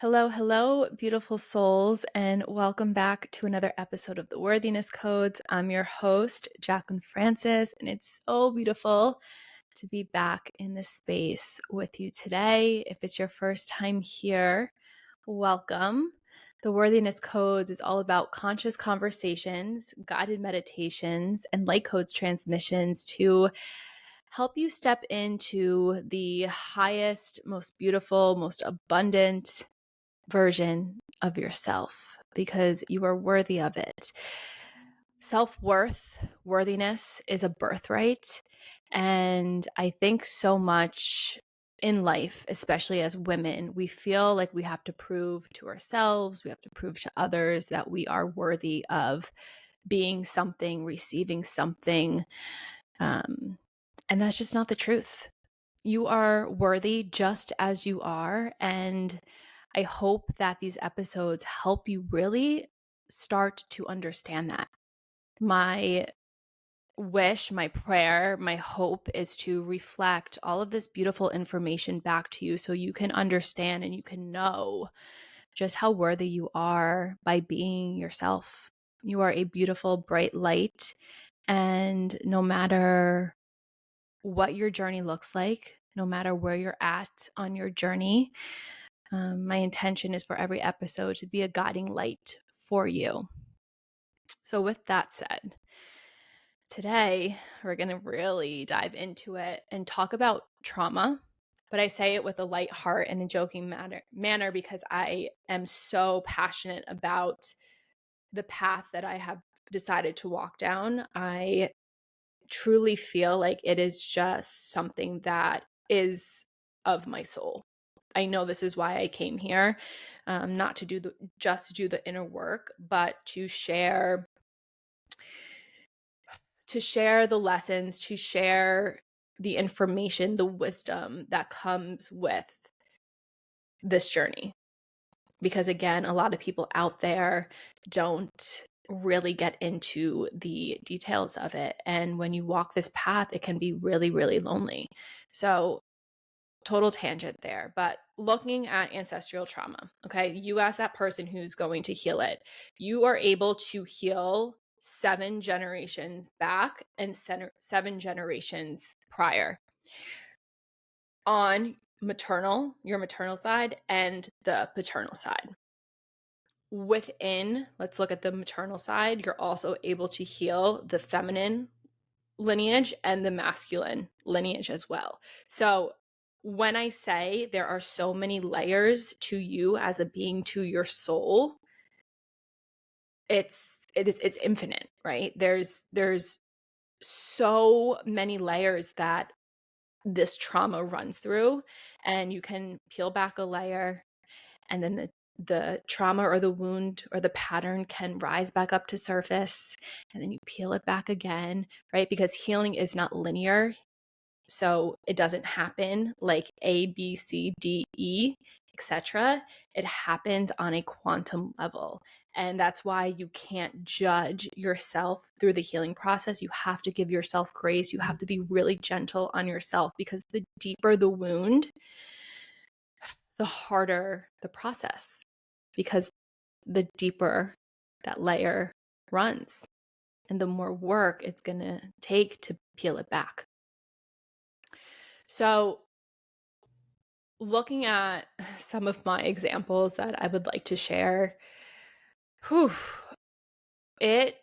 Hello, hello, beautiful souls, and welcome back to another episode of the Worthiness Codes. I'm your host, Jaclyn Francis, and it's so beautiful to be back in this space with you today. If it's your first time here, welcome. The Worthiness Codes is all about conscious conversations, guided meditations, and light codes transmissions to help you step into the highest, most beautiful, most abundant version of yourself because you are worthy of it. Self-worth, worthiness is a birthright. And I think so much in life, especially as women, we feel like we have to prove to ourselves, we have to prove to others that we are worthy of being something, receiving something. And that's just not the truth. You are worthy just as you are. And I hope that these episodes help you really start to understand that. My wish, my prayer, my hope is to reflect all of this beautiful information back to you so you can understand and you can know just how worthy you are by being yourself. You are a beautiful, bright light. And no matter what your journey looks like, no matter where you're at on your journey, my intention is for every episode to be a guiding light for you. So with that said, today we're going to really dive into it and talk about trauma. But I say it with a light heart and a joking manner because I am so passionate about the path that I have decided to walk down. I truly feel like it is just something that is of my soul. I know this is why I came here, not to do just to do the inner work, but to share the lessons, to share the information, the wisdom that comes with this journey. Because again, a lot of people out there don't really get into the details of it. And when you walk this path, it can be really, really lonely. So total tangent there, but looking at ancestral trauma, okay, you as that person who's going to heal it, you are able to heal 7 generations back and 7 generations prior on your maternal side and the paternal side. Within, let's look at the maternal side, you're also able to heal the feminine lineage and the masculine lineage as well. So when I say there are so many layers to you as a being, to your soul, it's infinite, right? There's so many layers that this trauma runs through, and you can peel back a layer, and then the trauma or the wound or the pattern can rise back up to surface, and then you peel it back again, right? Because healing is not linear. So it doesn't happen like A, B, C, D, E, etc. It happens on a quantum level. And that's why you can't judge yourself through the healing process. You have to give yourself grace. You have to be really gentle on yourself, because the deeper the wound, the harder the process, because the deeper that layer runs and the more work it's going to take to peel it back. So looking at some of my examples that I would like to share, it,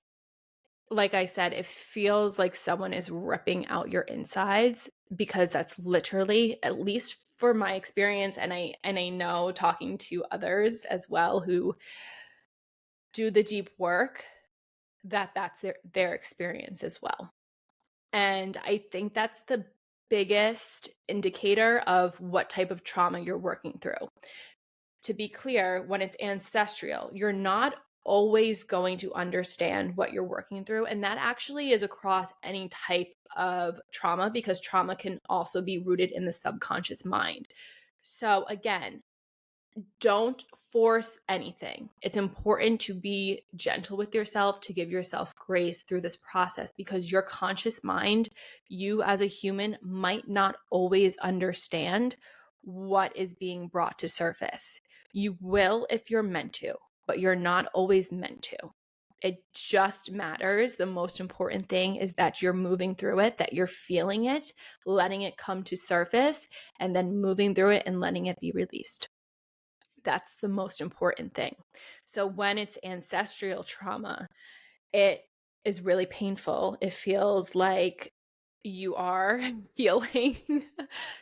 like I said, it feels like someone is ripping out your insides, because that's literally, at least for my experience, and I know, talking to others as well who do the deep work, that's their experience as well. And I think that's the biggest indicator of what type of trauma you're working through. To be clear, when it's ancestral, you're not always going to understand what you're working through. And that actually is across any type of trauma, because trauma can also be rooted in the subconscious mind. So again, don't force anything. It's important to be gentle with yourself, to give yourself grace through this process, because your conscious mind, you as a human, might not always understand what is being brought to surface. You will if you're meant to, but you're not always meant to. It just matters. The most important thing is that you're moving through it, that you're feeling it, letting it come to surface, and then moving through it and letting it be released. That's the most important thing. So when it's ancestral trauma, it is really painful. It feels like you are healing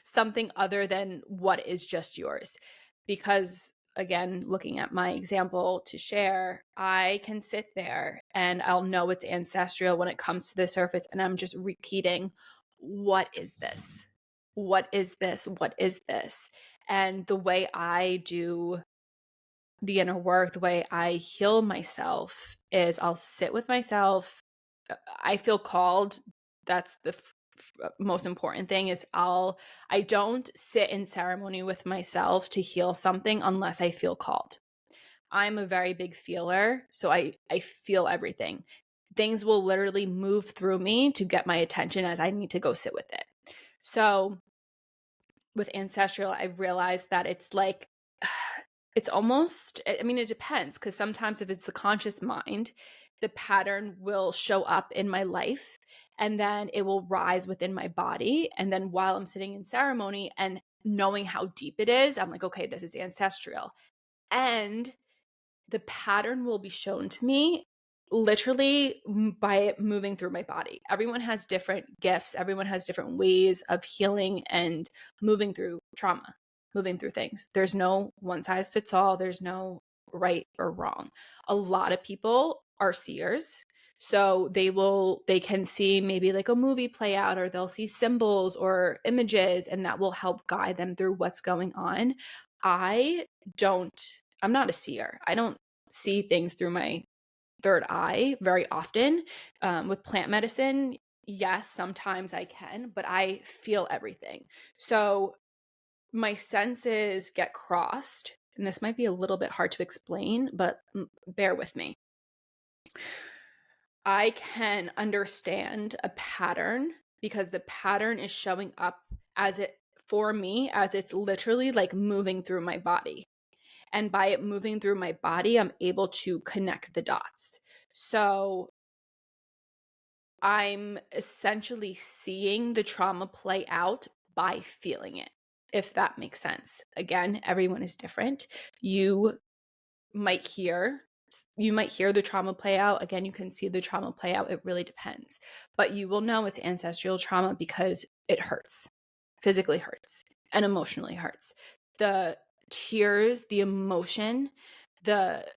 something other than what is just yours. Because, again, looking at my example to share, I can sit there and I'll know it's ancestral when it comes to the surface, and I'm just repeating, what is this? What is this? What is this? And the way I do the inner work, the way I heal myself is I'll sit with myself. I feel called. That's the most important thing is I don't sit in ceremony with myself to heal something unless I feel called. I'm a very big feeler, so I feel everything. Things will literally move through me to get my attention as I need to go sit with it. So with Ancestral, I've realized that it's like, it's almost, I mean, it depends, because sometimes if it's the conscious mind, the pattern will show up in my life and then it will rise within my body. And then while I'm sitting in ceremony and knowing how deep it is, I'm like, okay, this is ancestral. And the pattern will be shown to me literally by it moving through my body. Everyone has different gifts. Everyone has different ways of healing and moving through trauma, moving through things. There's no one size fits all. There's no right or wrong. A lot of people are seers. So they can see maybe like a movie play out, or they'll see symbols or images, and that will help guide them through what's going on. I'm not a seer. I don't see things through my third eye very often. With plant medicine, yes, sometimes I can, but I feel everything. So my senses get crossed, and this might be a little bit hard to explain, but bear with me. I can understand a pattern because the pattern is showing up for me as it's literally like moving through my body. And by it moving through my body, I'm able to connect the dots. So I'm essentially seeing the trauma play out by feeling it, if that makes sense. Again, everyone is different. You might hear the trauma play out. Again, you can see the trauma play out. It really depends. But you will know it's ancestral trauma because it hurts, physically hurts, and emotionally hurts. The tears, the emotion, that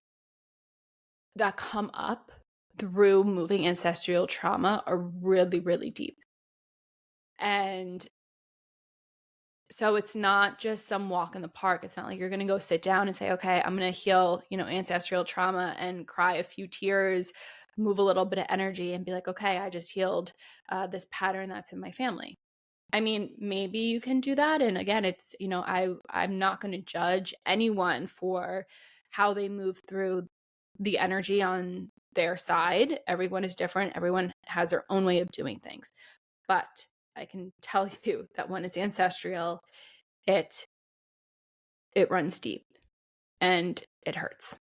come up through moving ancestral trauma are really, really deep. And so it's not just some walk in the park. It's not like you're going to go sit down and say, okay, I'm going to heal, ancestral trauma and cry a few tears, move a little bit of energy and be like, okay, I just healed this pattern that's in my family. I mean, maybe you can do that. And again, it's, I'm not going to judge anyone for how they move through the energy on their side. Everyone is different. Everyone has their own way of doing things. But I can tell you that when it's ancestral, it runs deep and it hurts.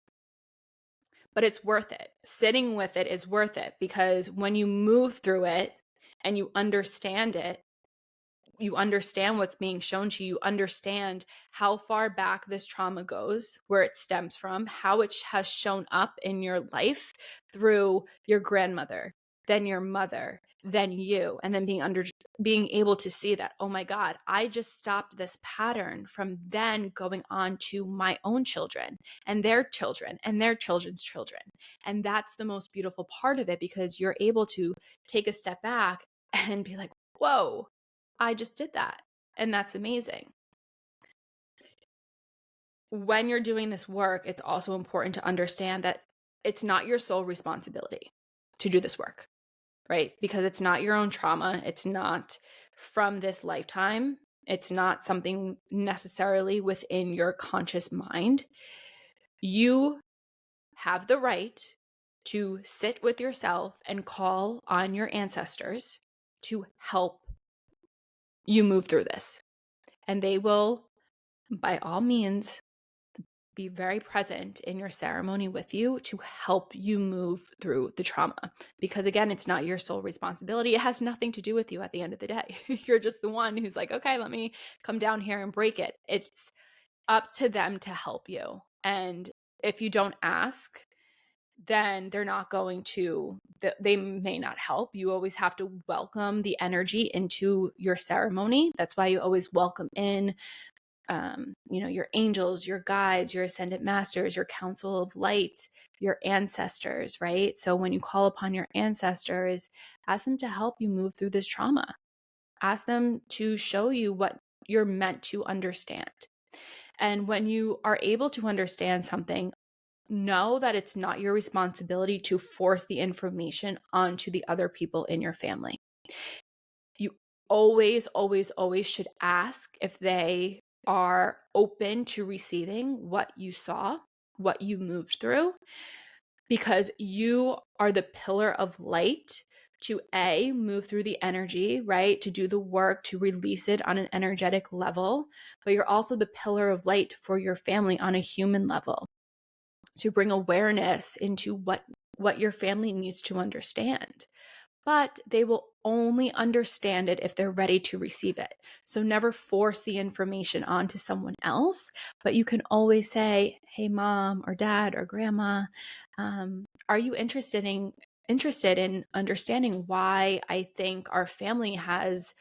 But it's worth it. Sitting with it is worth it, because when you move through it and you understand it, you understand what's being shown to you, you understand how far back this trauma goes, where it stems from, how it has shown up in your life through your grandmother, then your mother, then you, and then being able to see that, oh my God, I just stopped this pattern from then going on to my own children and their children and their children's children. And that's the most beautiful part of it, because you're able to take a step back and be like, whoa, I just did that. And that's amazing. When you're doing this work, it's also important to understand that it's not your sole responsibility to do this work, right? Because it's not your own trauma. It's not from this lifetime. It's not something necessarily within your conscious mind. You have the right to sit with yourself and call on your ancestors to help you move through this. And they will by all means, be very present in your ceremony with you to help you move through the trauma. Because again, it's not your sole responsibility. It has nothing to do with you at the end of the day. You're just the one who's like, okay, let me come down here and break it. It's up to them to help you. And if you don't ask, then they're not going to, they may not help. You always have to welcome the energy into your ceremony. That's why you always welcome in your angels, your guides, your ascended masters, your council of light, your ancestors, right? So when you call upon your ancestors, ask them to help you move through this trauma. Ask them to show you what you're meant to understand. And when you are able to understand something, know that it's not your responsibility to force the information onto the other people in your family. You always, always, always should ask if they are open to receiving what you saw, what you moved through, because you are the pillar of light to move through the energy, right? To do the work, to release it on an energetic level, but you're also the pillar of light for your family on a human level, to bring awareness into what your family needs to understand. But they will only understand it if they're ready to receive it. So never force the information onto someone else, but you can always say, hey, mom or dad or grandma, are you interested in understanding why I think our family has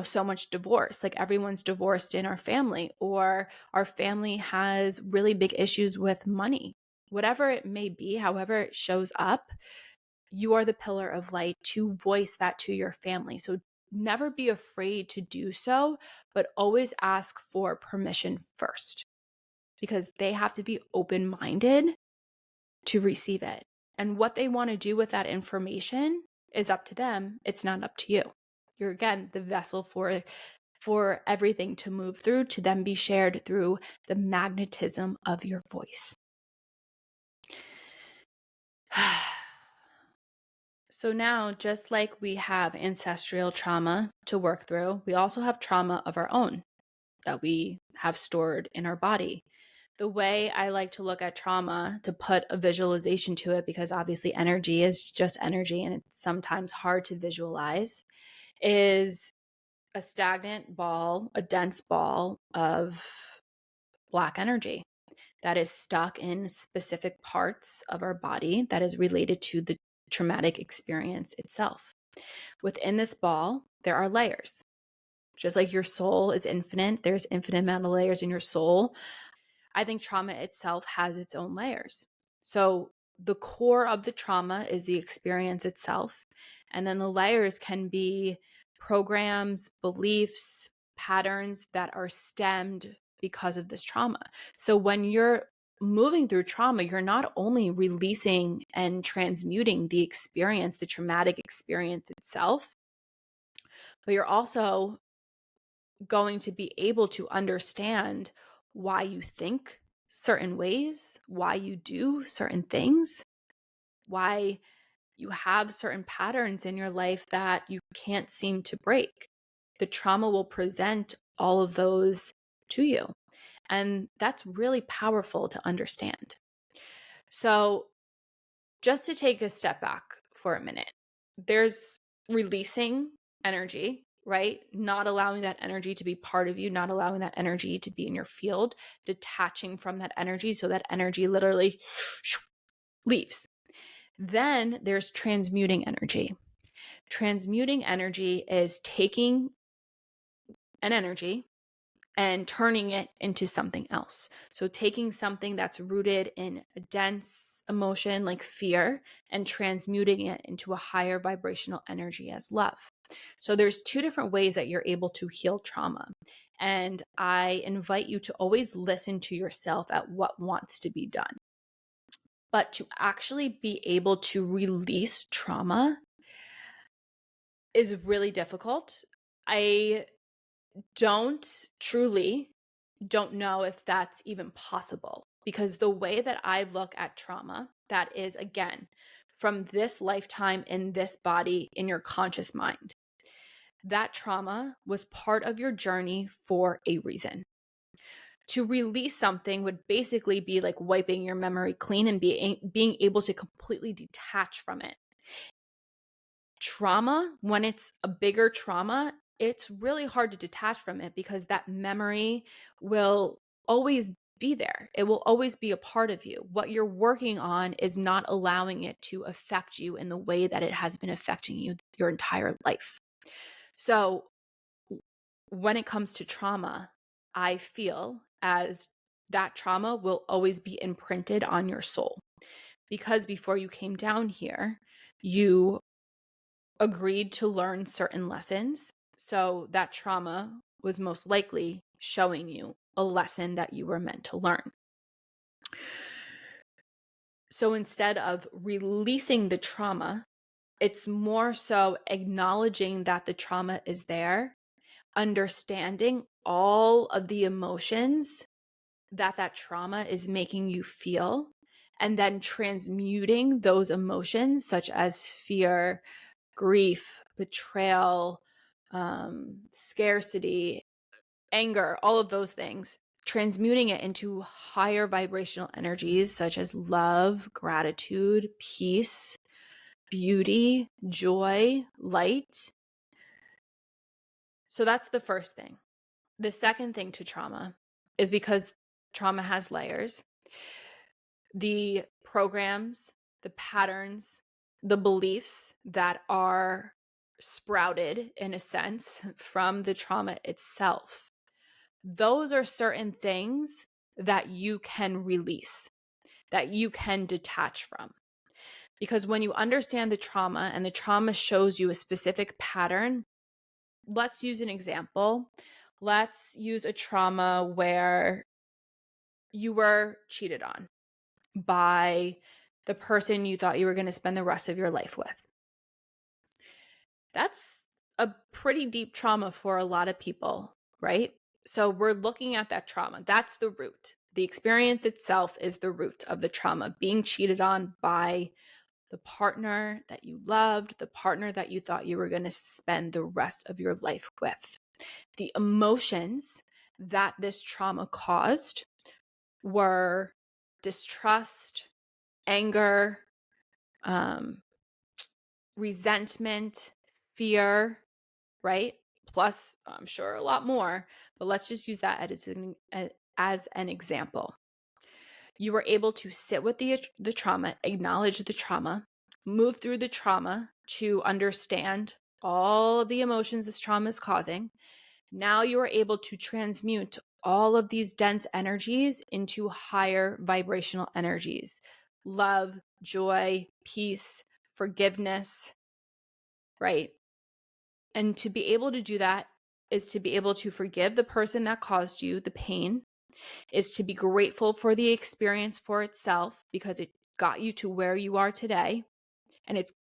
so much divorce? Like, everyone's divorced in our family, or our family has really big issues with money. Whatever it may be, however it shows up, you are the pillar of light to voice that to your family. So never be afraid to do so, but always ask for permission first, because they have to be open-minded to receive it. And what they want to do with that information is up to them. It's not up to you. You're, again, the vessel for everything to move through, to then be shared through the magnetism of your voice. So now, just like we have ancestral trauma to work through, we also have trauma of our own that we have stored in our body. The way I like to look at trauma, to put a visualization to it, because obviously energy is just energy and it's sometimes hard to visualize, is a stagnant ball, a dense ball of black energy that is stuck in specific parts of our body that is related to the traumatic experience itself. Within this ball, there are layers. Just like your soul is infinite, there's infinite amount of layers in your soul. I think trauma itself has its own layers. So the core of the trauma is the experience itself. And then the layers can be programs, beliefs, patterns that are stemmed because of this trauma. So when you're moving through trauma, you're not only releasing and transmuting the experience, the traumatic experience itself, but you're also going to be able to understand why you think certain ways, why you do certain things, why you have certain patterns in your life that you can't seem to break. The trauma will present all of those to you. And that's really powerful to understand. So, just to take a step back for a minute, there's releasing energy, right? Not allowing that energy to be part of you, not allowing that energy to be in your field, detaching from that energy so that energy literally leaves. Then there's transmuting energy. Transmuting energy is taking an energy and turning it into something else. So taking something that's rooted in a dense emotion like fear and transmuting it into a higher vibrational energy as love. So there's two different ways that you're able to heal trauma. And I invite you to always listen to yourself at what wants to be done. But to actually be able to release trauma is really difficult. I don't know if that's even possible, because the way that I look at trauma, that is, again, from this lifetime in this body, in your conscious mind, that trauma was part of your journey for a reason. To release something would basically be like wiping your memory clean and being able to completely detach from it. Trauma, when it's a bigger trauma, it's really hard to detach from it because that memory will always be there. It will always be a part of you. What you're working on is not allowing it to affect you in the way that it has been affecting you your entire life. So when it comes to trauma, I feel as that trauma will always be imprinted on your soul. Because before you came down here, you agreed to learn certain lessons. So that trauma was most likely showing you a lesson that you were meant to learn. So instead of releasing the trauma, it's more so acknowledging that the trauma is there, understanding all of the emotions that trauma is making you feel, and then transmuting those emotions such as fear, grief, betrayal, scarcity, anger, all of those things, transmuting it into higher vibrational energies such as love, gratitude, peace, beauty, joy, light. So that's the first thing. The second thing to trauma is because trauma has layers. The programs, the patterns, the beliefs that are sprouted, in a sense, from the trauma itself. Those are certain things that you can release, that you can detach from. Because when you understand the trauma and the trauma shows you a specific pattern, let's use an example. Let's use a trauma where you were cheated on by the person you thought you were going to spend the rest of your life with. That's a pretty deep trauma for a lot of people, right? So we're looking at that trauma. That's the root. The experience itself is the root of the trauma, being cheated on by the partner that you loved, the partner that you thought you were going to spend the rest of your life with. The emotions that this trauma caused were distrust, anger, resentment, fear, right? Plus, I'm sure a lot more, but let's just use that as an example. You were able to sit with the trauma, acknowledge the trauma, move through the trauma to understand all of the emotions this trauma is causing. Now you are able to transmute all of these dense energies into higher vibrational energies: love, joy, peace, forgiveness, right? And to be able to do that is to be able to forgive the person that caused you the pain, is to be grateful for the experience for itself because it got you to where you are today, and it's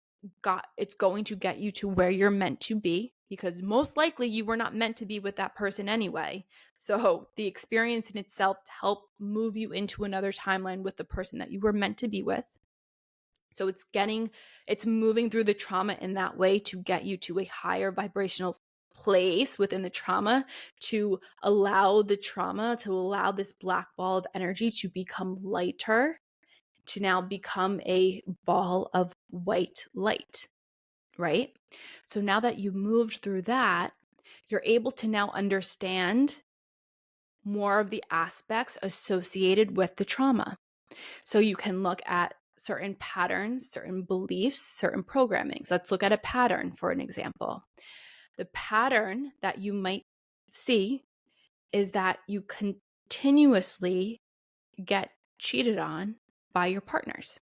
going to get you to where you're meant to be, because most likely you were not meant to be with that person anyway. So the experience in itself to help move you into another timeline with the person that you were meant to be with. So it's moving through the trauma in that way to get you to a higher vibrational place within the trauma, to allow this black ball of energy to become lighter, to now become a ball of white light, right? So now that you moved through that, you're able to now understand more of the aspects associated with the trauma. So you can look at certain patterns, certain beliefs, certain programmings. Let's look at a pattern for an example. The pattern that you might see is that you continuously get cheated on by your partners.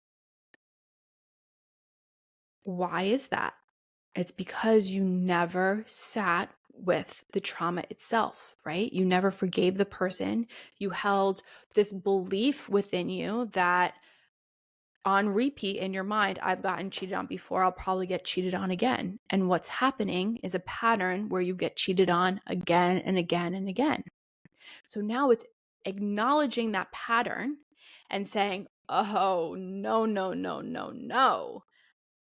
Why is that? It's because you never sat with the trauma itself, right? You never forgave the person. You held this belief within you that on repeat in your mind, I've gotten cheated on before, I'll probably get cheated on again. And what's happening is a pattern where you get cheated on again and again and again. So now it's acknowledging that pattern and saying, oh, no, no, no, no, no.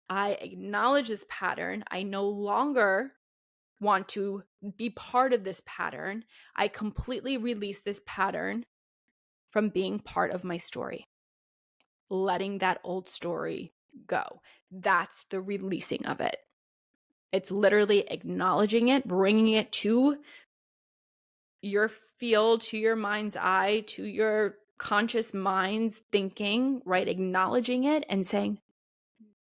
I acknowledge this pattern. I no longer want to be part of this pattern, I completely release this pattern from being part of my story, letting that old story go. That's the releasing of it. It's literally acknowledging it, bringing it to your field, to your mind's eye, to your conscious mind's thinking, right? Acknowledging it and saying,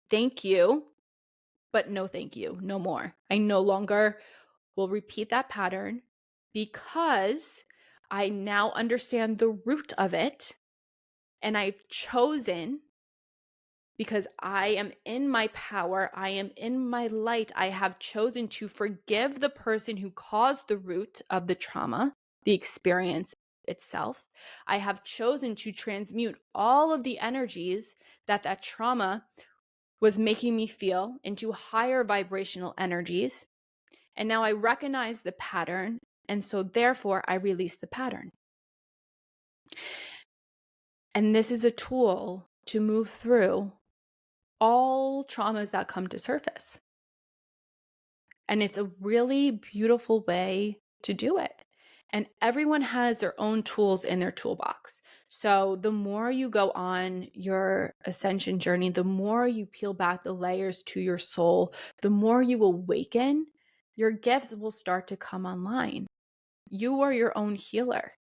thank you, but no thank you, no more. I no longer will repeat that pattern because I now understand the root of it. And I've chosen, because I am in my power, I am in my light, I have chosen to forgive the person who caused the root of the trauma, the experience itself. I have chosen to transmute all of the energies that trauma was making me feel into higher vibrational energies. And now I recognize the pattern, and so therefore I release the pattern. And this is a tool to move through all traumas that come to surface. And it's a really beautiful way to do it. And everyone has their own tools in their toolbox. So the more you go on your ascension journey, the more you peel back the layers to your soul, the more you awaken, your gifts will start to come online. You are your own healer.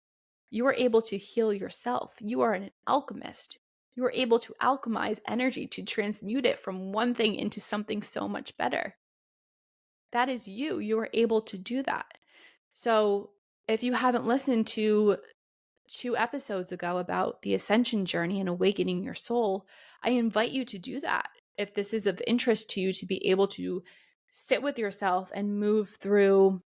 You are able to heal yourself. You are an alchemist. You are able to alchemize energy, to transmute it from one thing into something so much better. That is you. You are able to do that. So if you haven't listened to 2 episodes ago about the ascension journey and awakening your soul, I invite you to do that. If this is of interest to you, to be able to sit with yourself and move through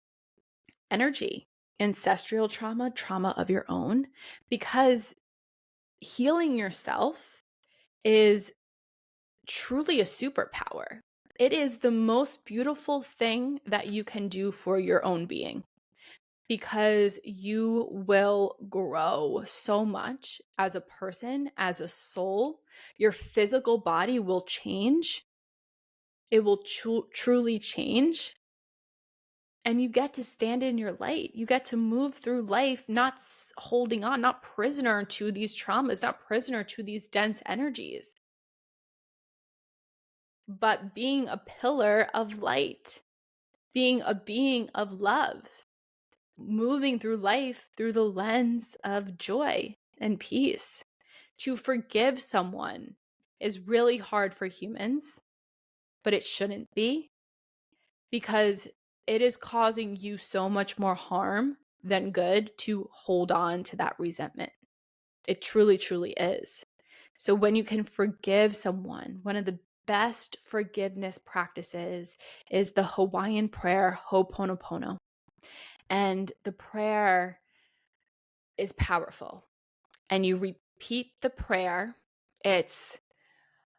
energy, ancestral trauma, trauma of your own, because healing yourself is truly a superpower. It is the most beautiful thing that you can do for your own being, because you will grow so much as a person, as a soul. Your physical body will change. It will truly change. And you get to stand in your light. You get to move through life, not holding on, not prisoner to these traumas, not prisoner to these dense energies, but being a pillar of light, being a being of love, moving through life through the lens of joy and peace. To forgive someone is really hard for humans, but it shouldn't be, because it is causing you so much more harm than good to hold on to that resentment. It truly, truly is. So when you can forgive someone, one of the best forgiveness practices is the Hawaiian prayer, Ho'oponopono. And the prayer is powerful. And you repeat the prayer. It's,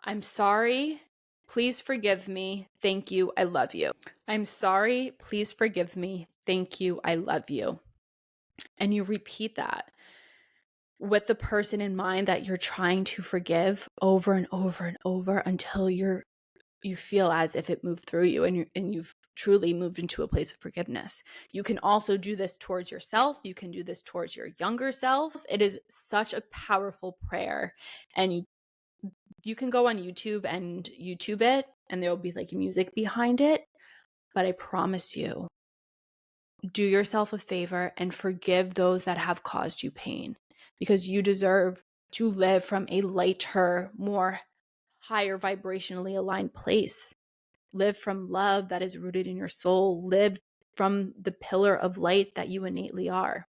I'm sorry, please forgive me, thank you, I love you. I'm sorry, please forgive me, thank you, I love you. And you repeat that with the person in mind that you're trying to forgive over and over and over until you feel as if it moved through you and you've truly moved into a place of forgiveness. You can also do this towards yourself. You can do this towards your younger self. It is such a powerful prayer. And you can go on YouTube and YouTube it, and there will be like music behind it. But I promise you, do yourself a favor and forgive those that have caused you pain, because you deserve to live from a lighter, more higher vibrationally aligned place. Live from love that is rooted in your soul. Live from the pillar of light that you innately are.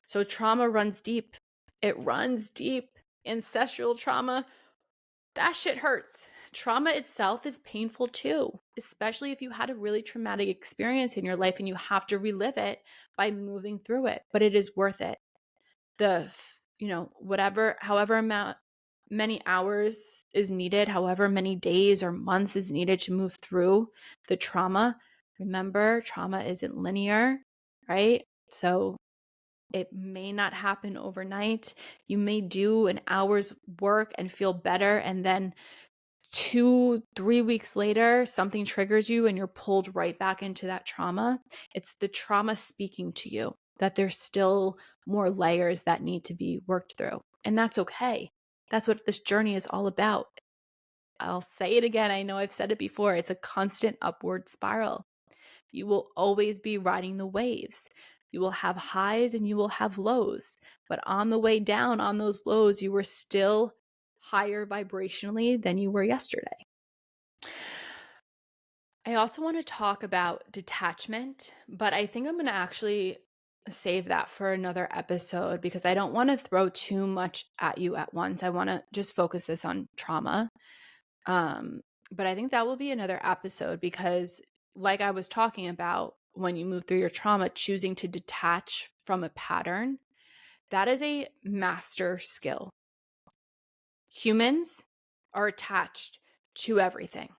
So trauma runs deep. It runs deep. Ancestral trauma, that shit hurts. Trauma itself is painful too, especially if you had a really traumatic experience in your life and you have to relive it by moving through it. But it is worth it. However many hours is needed, however many days or months is needed to move through the trauma. Remember, trauma isn't linear, right? So it may not happen overnight. You may do an hour's work and feel better, and then 2-3 weeks later, something triggers you and you're pulled right back into that trauma. It's the trauma speaking to you that there's still more layers that need to be worked through. And that's okay. That's what this journey is all about. I'll say it again. I know I've said it before. It's a constant upward spiral. You will always be riding the waves. You will have highs and you will have lows. But on the way down on those lows, you were still higher vibrationally than you were yesterday. I also want to talk about detachment, but I think I'm going to actually save that for another episode because I don't want to throw too much at you at once. I want to just focus this on trauma. But I think that will be another episode because, like I was talking about, when you move through your trauma, choosing to detach from a pattern, that is a master skill. Humans are attached to everything,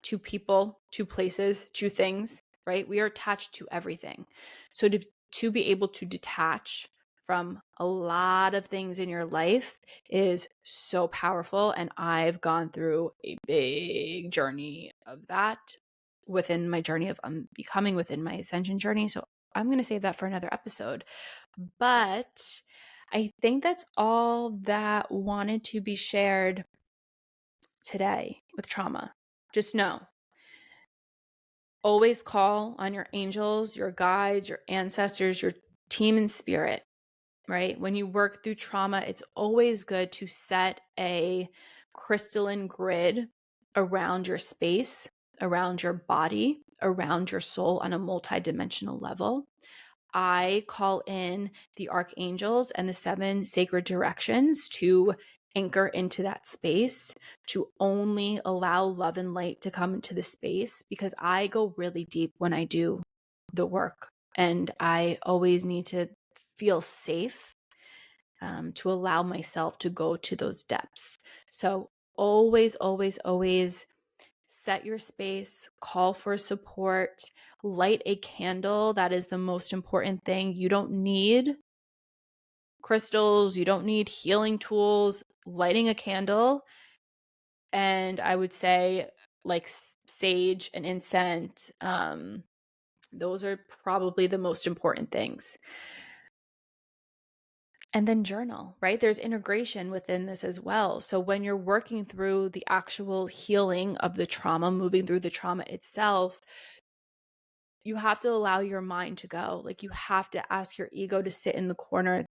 to people, to places, to things, right? We are attached to everything. So to be able to detach from a lot of things in your life is so powerful. And I've gone through a big journey of that within my journey of becoming, within my ascension journey. So I'm going to save that for another episode. But I think that's all that wanted to be shared today with trauma. Just know, always call on your angels, your guides, your ancestors, your team in spirit, right? When you work through trauma, it's always good to set a crystalline grid around your space, around your body, around your soul on a multidimensional level. I call in the archangels and the 7 sacred directions to anchor into that space, to only allow love and light to come into the space, because I go really deep when I do the work. And I always need to feel safe to allow myself to go to those depths. So always, always, always set your space, call for support, light a candle. That is the most important thing. You don't need crystals, you don't need healing tools. Lighting a candle, and I would say like sage and incense, those are probably the most important things. And then journal, right? There's integration within this as well. So when you're working through the actual healing of the trauma, moving through the trauma itself, you have to allow your mind to go. Like, you have to ask your ego to sit in the corner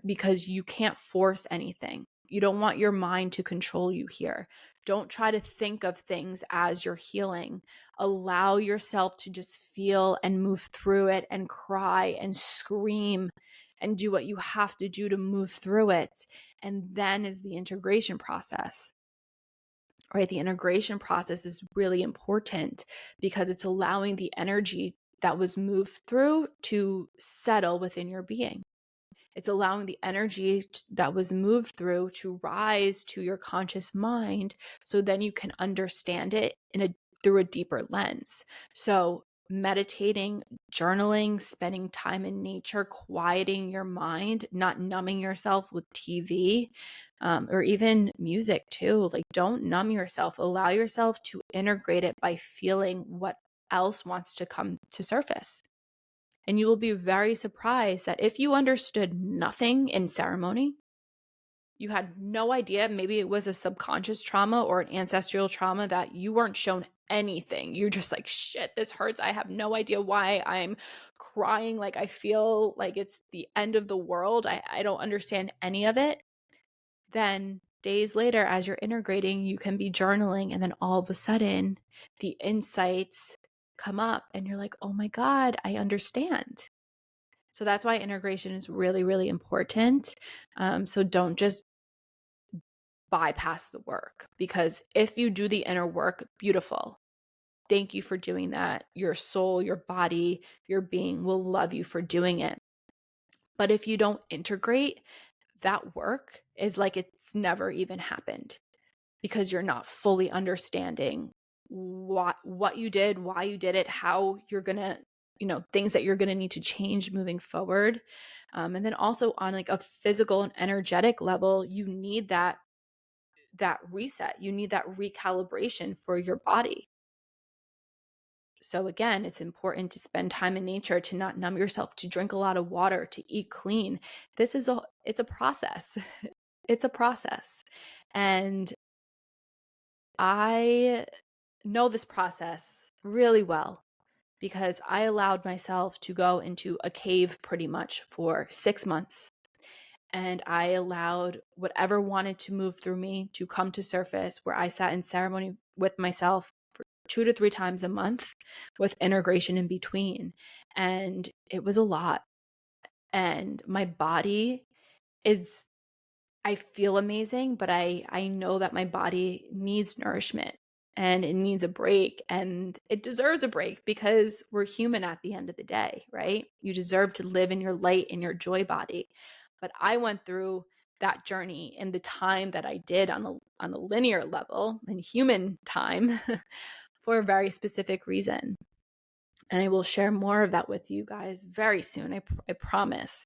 because you can't force anything. You don't want your mind to control you here. Don't try to think of things as you're healing. Allow yourself to just feel and move through it and cry and scream and do what you have to do to move through it. And then is the integration process. Right? The integration process is really important because it's allowing the energy that was moved through to settle within your being. It's allowing the energy that was moved through to rise to your conscious mind, so then you can understand it through a deeper lens. So meditating, journaling, spending time in nature, quieting your mind, not numbing yourself with TV, or even music too. Like, don't numb yourself. Allow yourself to integrate it by feeling what else wants to come to surface. And you will be very surprised that if you understood nothing in ceremony, you had no idea, maybe it was a subconscious trauma or an ancestral trauma that you weren't shown anything. You're just like, shit, this hurts. I have no idea why I'm crying. Like, I feel like it's the end of the world. I don't understand any of it. Then days later, as you're integrating, you can be journaling, and then all of a sudden the insights come up and you're like, oh my God, I understand. So that's why integration is really, really important. So don't just bypass the work, because if you do the inner work, beautiful. Thank you for doing that. Your soul, your body, your being will love you for doing it. But if you don't integrate, that work is like it's never even happened, because you're not fully understanding what you did, why you did it, how you're going to, things that you're going to need to change moving forward. And then also on like a physical and energetic level, you need that reset. You need that recalibration for your body. So again, it's important to spend time in nature, to not numb yourself, to drink a lot of water, to eat clean. It's a process. It's a process. And I know this process really well because I allowed myself to go into a cave pretty much for 6 months. And I allowed whatever wanted to move through me to come to surface, where I sat in ceremony with myself for 2 to 3 times a month with integration in between. And it was a lot. And my body is, I feel amazing, but I know that my body needs nourishment and it needs a break, and it deserves a break because we're human at the end of the day, right? You deserve to live in your light, in your joy body. But I went through that journey in the time that I did on the linear level in human time for a very specific reason. And I will share more of that with you guys very soon. I promise.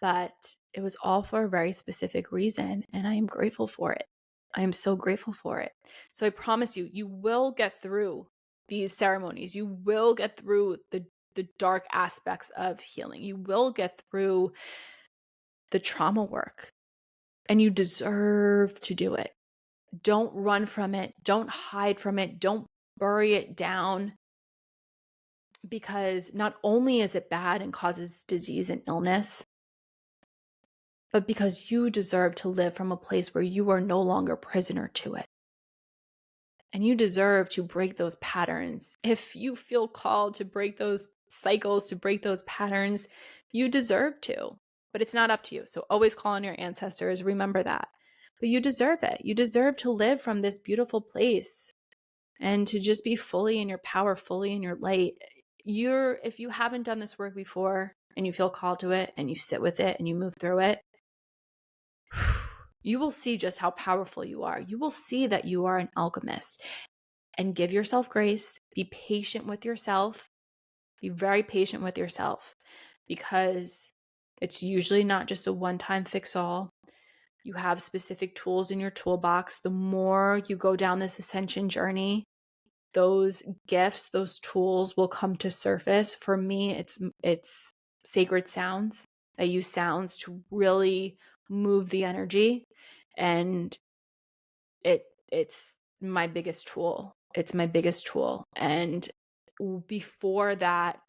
But it was all for a very specific reason, and I am grateful for it. I am so grateful for it. So I promise you, you will get through these ceremonies. You will get through the dark aspects of healing. You will get through the trauma work, and you deserve to do it. Don't run from it. Don't hide from it. Don't bury it down, because not only is it bad and causes disease and illness, but because you deserve to live from a place where you are no longer prisoner to it. And you deserve to break those patterns. If you feel called to break those cycles, to break those patterns, you deserve to. But it's not up to you. So always call on your ancestors. Remember that. But you deserve it. You deserve to live from this beautiful place and to just be fully in your power, fully in your light. If you haven't done this work before and you feel called to it and you sit with it and you move through it, you will see just how powerful you are. You will see that you are an alchemist. And give yourself grace. Be patient with yourself. Be very patient with yourself, because it's usually not just a one-time fix-all. You have specific tools in your toolbox. The more you go down this ascension journey, those gifts, those tools will come to surface. For me, it's sacred sounds. I use sounds to really move the energy, and it's my biggest tool. It's my biggest tool. And before that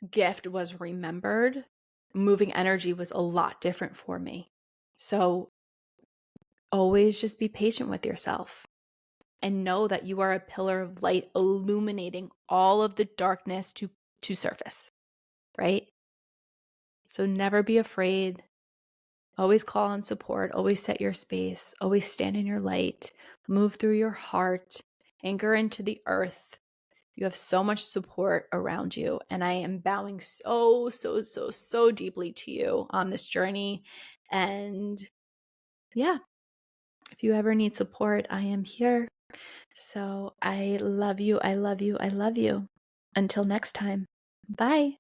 gift was remembered, moving energy was a lot different for me. So always just be patient with yourself and know that you are a pillar of light, illuminating all of the darkness to surface, right? So never be afraid. Always call on support. Always set your space. Always stand in your light. Move through your heart. Anchor into the earth. You have so much support around you. And I am bowing so, so, so, so deeply to you on this journey. And yeah, if you ever need support, I am here. So I love you. I love you. I love you. Until next time. Bye.